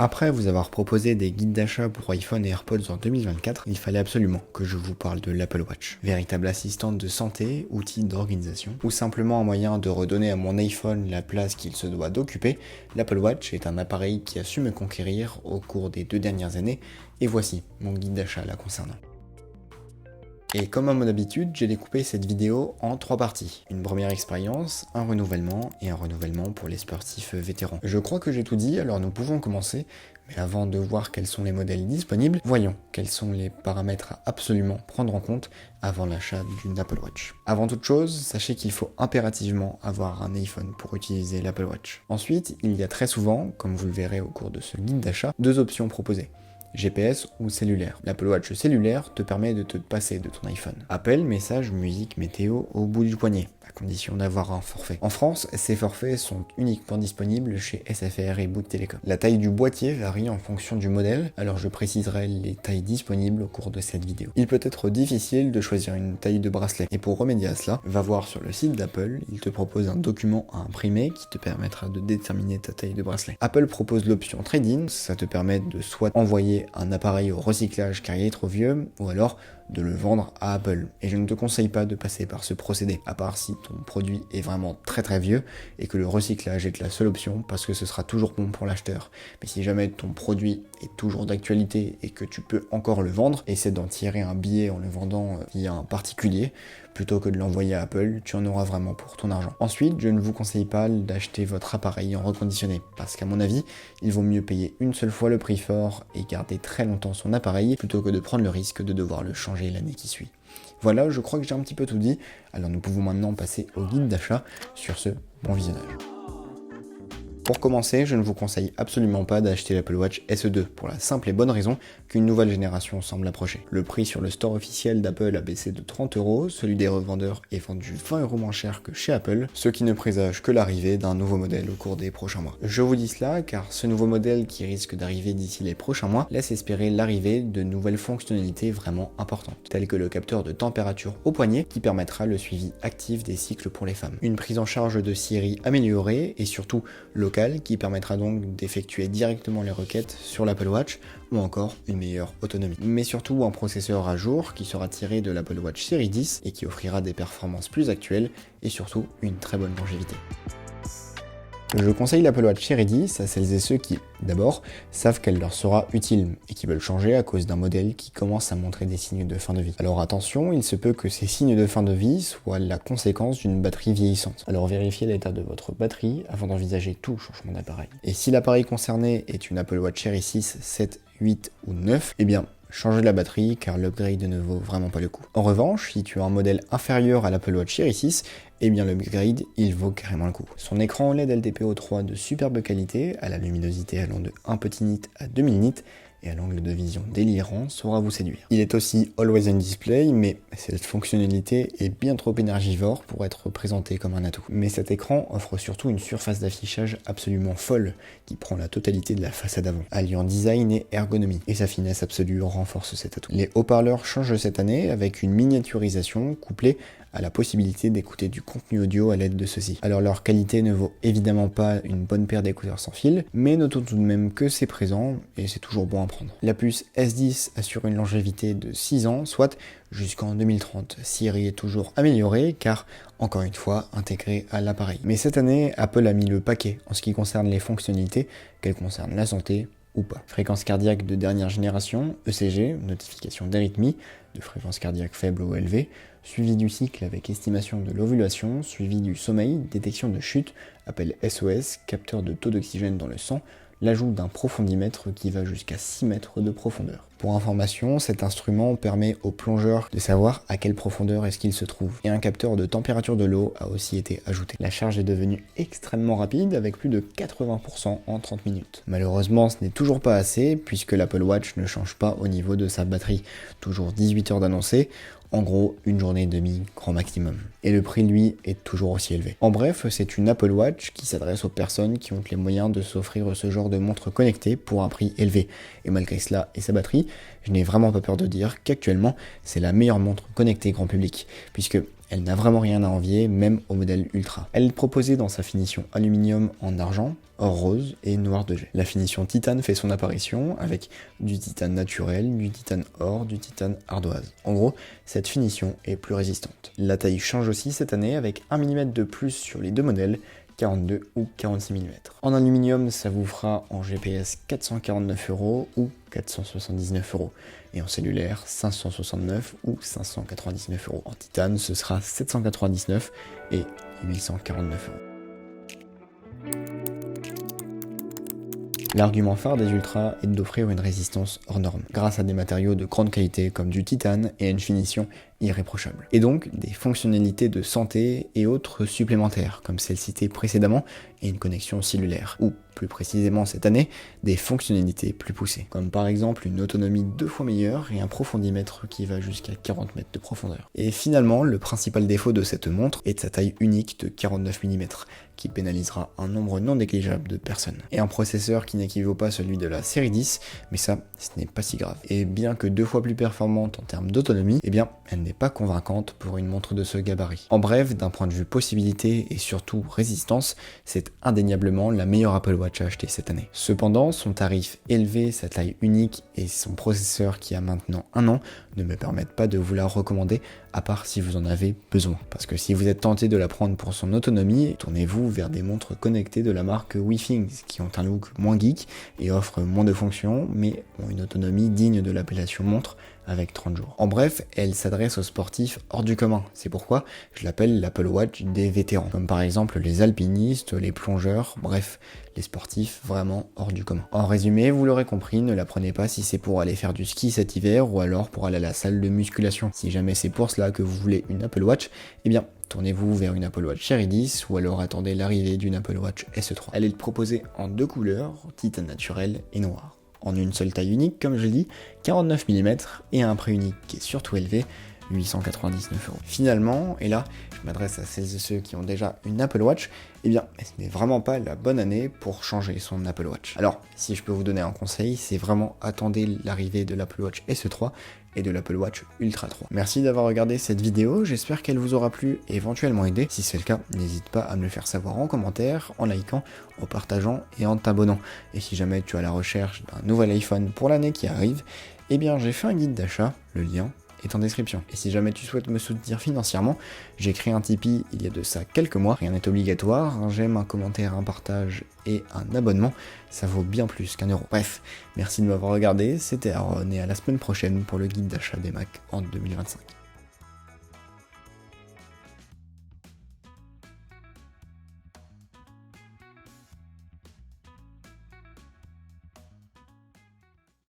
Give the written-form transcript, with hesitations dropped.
Après vous avoir proposé des guides d'achat pour iPhone et AirPods en 2024, il fallait absolument que je vous parle de l'Apple Watch. Véritable assistante de santé, outil d'organisation, ou simplement un moyen de redonner à mon iPhone la place qu'il se doit d'occuper, l'Apple Watch est un appareil qui a su me conquérir au cours des 2 dernières années, et voici mon guide d'achat la concernant. Et comme à mon habitude, j'ai découpé cette vidéo en 3 parties. Une première expérience, un renouvellement et un renouvellement pour les sportifs vétérans. Je crois que j'ai tout dit, alors nous pouvons commencer. Mais avant de voir quels sont les modèles disponibles, voyons quels sont les paramètres à absolument prendre en compte avant l'achat d'une Apple Watch. Avant toute chose, sachez qu'il faut impérativement avoir un iPhone pour utiliser l'Apple Watch. Ensuite, il y a très souvent, comme vous le verrez au cours de ce guide d'achat, 2 options proposées. GPS ou cellulaire. L'Apple Watch cellulaire te permet de te passer de ton iPhone. Appel, message, musique, météo au bout du poignet, à condition d'avoir un forfait. En France, ces forfaits sont uniquement disponibles chez SFR et Bouygues Télécom. La taille du boîtier varie en fonction du modèle, alors je préciserai les tailles disponibles au cours de cette vidéo. Il peut être difficile de choisir une taille de bracelet, et pour remédier à cela, va voir sur le site d'Apple, il te propose un document à imprimer qui te permettra de déterminer ta taille de bracelet. Apple propose l'option Trade-in, ça te permet de soit envoyer un appareil au recyclage car il est trop vieux, ou alors de le vendre à Apple. Et je ne te conseille pas de passer par ce procédé, à part si ton produit est vraiment très vieux et que le recyclage est la seule option parce que ce sera toujours bon pour l'acheteur. Mais si jamais ton produit est toujours d'actualité et que tu peux encore le vendre, essaie d'en tirer un billet en le vendant via un particulier, plutôt que de l'envoyer à Apple, tu en auras vraiment pour ton argent. Ensuite, je ne vous conseille pas d'acheter votre appareil en reconditionné, parce qu'à mon avis, il vaut mieux payer une seule fois le prix fort et garder très longtemps son appareil, plutôt que de prendre le risque de devoir le changer l'année qui suit. Voilà, je crois que j'ai un petit peu tout dit, alors nous pouvons maintenant passer au guide d'achat. Sur ce, bon visionnage. Pour commencer, je ne vous conseille absolument pas d'acheter l'Apple Watch SE2 pour la simple et bonne raison qu'une nouvelle génération semble approcher. Le prix sur le store officiel d'Apple a baissé de 30€, celui des revendeurs est vendu 20€ moins cher que chez Apple, ce qui ne présage que l'arrivée d'un nouveau modèle au cours des prochains mois. Je vous dis cela car ce nouveau modèle qui risque d'arriver d'ici les prochains mois laisse espérer l'arrivée de nouvelles fonctionnalités vraiment importantes, telles que le capteur de température au poignet qui permettra le suivi actif des cycles pour les femmes, une prise en charge de Siri améliorée et surtout locale qui permettra donc d'effectuer directement les requêtes sur l'Apple Watch ou encore une meilleure autonomie. Mais surtout un processeur à jour qui sera tiré de l'Apple Watch Series 10 et qui offrira des performances plus actuelles et surtout une très bonne longévité. Je conseille l'Apple Watch Series 10 à celles et ceux qui, d'abord, savent qu'elle leur sera utile et qui veulent changer à cause d'un modèle qui commence à montrer des signes de fin de vie. Alors attention, il se peut que ces signes de fin de vie soient la conséquence d'une batterie vieillissante. Alors vérifiez l'état de votre batterie avant d'envisager tout changement d'appareil. Et si l'appareil concerné est une Apple Watch Series 6, 7, 8 ou 9, eh bien, changez la batterie car l'upgrade ne vaut vraiment pas le coup. En revanche, si tu as un modèle inférieur à l'Apple Watch Series 6, eh bien l'upgrade, il vaut carrément le coup. Son écran OLED LTPO3 de superbe qualité, à la luminosité allant de 1 petit nit à 2000 nits, et à l'angle de vision délirant saura vous séduire. Il est aussi Always on Display, mais cette fonctionnalité est bien trop énergivore pour être présentée comme un atout. Mais cet écran offre surtout une surface d'affichage absolument folle, qui prend la totalité de la façade avant, alliant design et ergonomie, et sa finesse absolue renforce cet atout. Les haut-parleurs changent cette année avec une miniaturisation couplée à la possibilité d'écouter du contenu audio à l'aide de ceux-ci. Alors leur qualité ne vaut évidemment pas une bonne paire d'écouteurs sans fil, mais notons tout de même que c'est présent et c'est toujours bon à prendre. La puce S10 assure une longévité de 6 ans, soit jusqu'en 2030. Siri est toujours améliorée car, encore une fois, intégrée à l'appareil. Mais cette année, Apple a mis le paquet en ce qui concerne les fonctionnalités, qu'elles concernent la santé ou pas. Fréquence cardiaque de dernière génération, ECG, notification d'arythmie, de fréquence cardiaque faible ou élevée, suivi du cycle avec estimation de l'ovulation, suivi du sommeil, détection de chute, appel SOS, capteur de taux d'oxygène dans le sang, l'ajout d'un profondimètre qui va jusqu'à 6 mètres de profondeur. Pour information, cet instrument permet aux plongeurs de savoir à quelle profondeur est-ce qu'il se trouve. Et un capteur de température de l'eau a aussi été ajouté. La charge est devenue extrêmement rapide avec plus de 80% en 30 minutes. Malheureusement, ce n'est toujours pas assez puisque l'Apple Watch ne change pas au niveau de sa batterie. Toujours 18 heures d'annoncé. En gros, une journée et demie, grand maximum. Et le prix, lui, est toujours aussi élevé. En bref, c'est une Apple Watch qui s'adresse aux personnes qui ont les moyens de s'offrir ce genre de montre connectée pour un prix élevé. Et malgré cela et sa batterie, je n'ai vraiment pas peur de dire qu'actuellement, c'est la meilleure montre connectée grand public, puisque elle n'a vraiment rien à envier, même au modèle Ultra. Elle est proposée dans sa finition aluminium en argent, or rose et noir de jet. La finition titane fait son apparition avec du titane naturel, du titane or, du titane ardoise. En gros, cette finition est plus résistante. La taille change aussi cette année avec 1 mm de plus sur les deux modèles, 42 ou 46 mm. En aluminium, ça vous fera en GPS 449 € ou 479 €. Et en cellulaire, 569 ou 599 €. En titane, ce sera 799 et 849 €. L'argument phare des Ultra est d'offrir une résistance hors norme, grâce à des matériaux de grande qualité comme du titane et une finition irréprochable. Et donc des fonctionnalités de santé et autres supplémentaires, comme celles citées précédemment, et une connexion cellulaire, ou plus précisément cette année, des fonctionnalités plus poussées, comme par exemple une autonomie 2 fois meilleure et un profondimètre qui va jusqu'à 40 mètres de profondeur. Et finalement, le principal défaut de cette montre est sa taille unique de 49 mm, qui pénalisera un nombre non négligeable de personnes. Et un processeur qui n'équivaut pas à celui de la série 10, mais ça, ce n'est pas si grave. Et bien que 2 fois plus performante en termes d'autonomie, eh bien, elle n'est pas convaincante pour une montre de ce gabarit. En bref, d'un point de vue possibilité et surtout résistance, c'est indéniablement la meilleure Apple Watch à acheter cette année. Cependant, son tarif élevé, sa taille unique et son processeur qui a maintenant 1 an ne me permettent pas de vous la recommander, à part si vous en avez besoin. Parce que si vous êtes tenté de la prendre pour son autonomie, tournez-vous vers des montres connectées de la marque WeThings, qui ont un look moins geek et offrent moins de fonctions, mais ont une autonomie digne de l'appellation montre, avec 30 jours. En bref, elle s'adresse aux sportifs hors du commun. C'est pourquoi je l'appelle l'Apple Watch des vétérans, comme par exemple les alpinistes, les plongeurs, bref, les sportifs vraiment hors du commun. En résumé, vous l'aurez compris, ne la prenez pas si c'est pour aller faire du ski cet hiver ou alors pour aller à la salle de musculation. Si jamais c'est pour cela que vous voulez une Apple Watch, eh bien, tournez-vous vers une Apple Watch Série 10 ou alors attendez l'arrivée d'une Apple Watch SE3. Elle est proposée en 2 couleurs, titane naturel et noir. En une seule taille unique, comme je dis, 49 mm et un prix unique qui est surtout élevé, 899 €. Finalement, et là, je m'adresse à celles et ceux qui ont déjà une Apple Watch, eh bien, ce n'est vraiment pas la bonne année pour changer son Apple Watch. Alors, si je peux vous donner un conseil, c'est vraiment attendez l'arrivée de l'Apple Watch SE3 et de l'Apple Watch Ultra 3. Merci d'avoir regardé cette vidéo, j'espère qu'elle vous aura plu et éventuellement aidé. Si c'est le cas, n'hésite pas à me le faire savoir en commentaire, en likant, en partageant et en t'abonnant. Et si jamais tu es à la recherche d'un nouvel iPhone pour l'année qui arrive, eh bien j'ai fait un guide d'achat, le lien est en description. Et si jamais tu souhaites me soutenir financièrement, j'ai créé un Tipeee il y a de ça quelques mois, rien n'est obligatoire, un j'aime, un commentaire, un partage et un abonnement, ça vaut bien plus qu'1 €. Bref, merci de m'avoir regardé, c'était Aaron et à la semaine prochaine pour le guide d'achat des Mac en 2025.